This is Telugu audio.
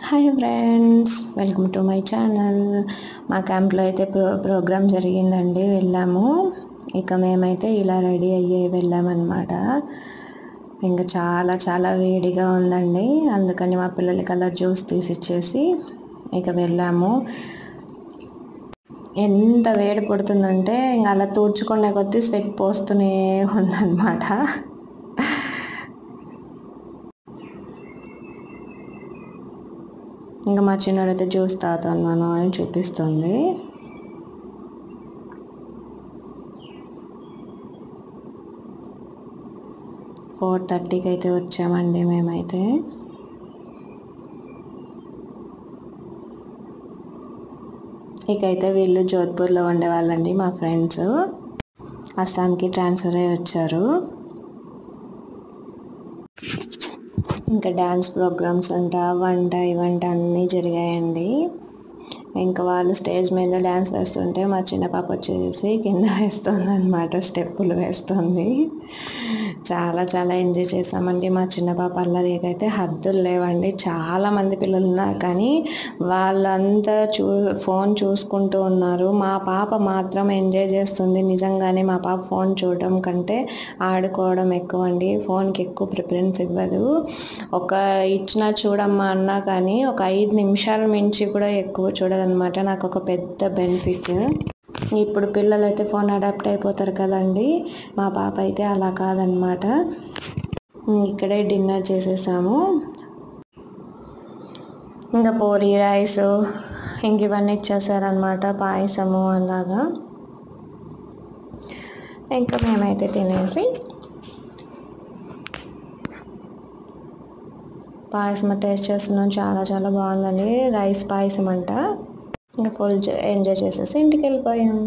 Hi friends, welcome to my channel. మా క్యాంప్లో అయితే ప్రోగ్రామ్ జరిగిందండి, వెళ్ళాము. ఇక మేమైతే ఇలా రెడీ అయ్యి వెళ్ళామన్నమాట. ఇంకా చాలా చాలా వేడిగా ఉందండి, అందుకని మా పిల్లలకి అలా జ్యూస్ తీసిచ్చేసి ఇక వెళ్ళాము. ఎంత వేడి పడుతుందంటే ఇంకా అలా తూడ్చుకునే కొద్దీ స్వెట్ పోస్తూనే ఉందన్నమాట. ఇంకా మా చిన్నోడైతే జ్యూస్ తాగుతున్నాను అని చూపిస్తుంది. ఫోర్ 4:30కి అయితే వచ్చామండి మేమైతే. ఇకైతే వీళ్ళు జోధ్పూర్లో ఉండేవాళ్ళండి, మా ఫ్రెండ్స్. అస్సాంకి ట్రాన్స్ఫర్ అయ్యి వచ్చారు. ఇంకా డ్యాన్స్ ప్రోగ్రామ్స్ అంట, వంట ఇవంట అన్నీ జరిగాయండి. ఇంకా వాళ్ళు స్టేజ్ మీద డ్యాన్స్ వేస్తుంటే మా చిన్న పాప వచ్చేసి కింద వేస్తుంది అనమాట, స్టెప్పులు వేస్తుంది. చాలా చాలా ఎంజాయ్ చేసామండి. మా చిన్న పాప అల్లరికైతే హద్దులు లేవండి. చాలామంది పిల్లలు ఉన్నారు కానీ వాళ్ళంతా ఫోన్ చూసుకుంటూ ఉన్నారు. మా పాప మాత్రం ఎంజాయ్ చేస్తుంది. నిజంగానే మా పాప ఫోన్ చూడడం కంటే ఆడుకోవడం ఎక్కువ అండి. ఫోన్కి ఎక్కువ ప్రిఫరెన్స్ ఇవ్వదు. ఒక ఇచ్చినా చూడమ్మా అన్నా కానీ ఒక 5 నిమిషాల మించి కూడా ఎక్కువ చూడదనమాట. నాకు ఒక పెద్ద బెనిఫిట్. ఇప్పుడు పిల్లలు అయితే ఫోన్ అడాప్ట్ అయిపోతారు కదండి, మా పాప అయితే అలా కాదనమాట. ఇక్కడే డిన్నర్ చేసేసాము. ఇంకా పూరి, రైస్ ఇంక ఇవన్నీ ఇచ్చేసారనమాట, పాయసము అలాగా. ఇంకా మేమైతే తినేసి పాయసం టేస్ట్ చేస్తున్నాం. చాలా చాలా బాగుందండి, రైస్ పాయసం అంట. ఇంకా ఫుల్ ఎంజాయ్ చేసేసి ఇంటికి వెళ్ళిపోయాం.